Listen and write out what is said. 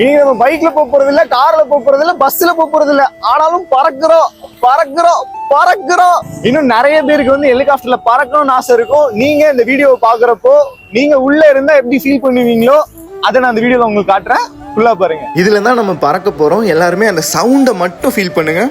இனி நம்ம பைக்ல போறது இல்ல, கார்ல போறது இல்ல, பஸ்ல போறது இல்ல, ஆனாலும் பறக்குறோம் பறக்குறோம் பறக்குறோம். இன்னும் நிறைய பேருக்கு வந்து ஹெலிகாப்டர்ல பறக்கணும்னு ஆசை இருக்கும். நீங்க இந்த வீடியோவை பாக்குறப்போ நீங்க உள்ள இருந்தா எப்படி ஃபீல் பண்ணுவீங்களோ அதை நான் அந்த வீடியோல உங்களுக்கு காட்டுறேன். ஃபுல்லா பாருங்க. இதுல தான் நம்ம பறக்க போறோம். எல்லாருமே அந்த சவுண்டை மட்டும் ஃபீல் பண்ணுங்க.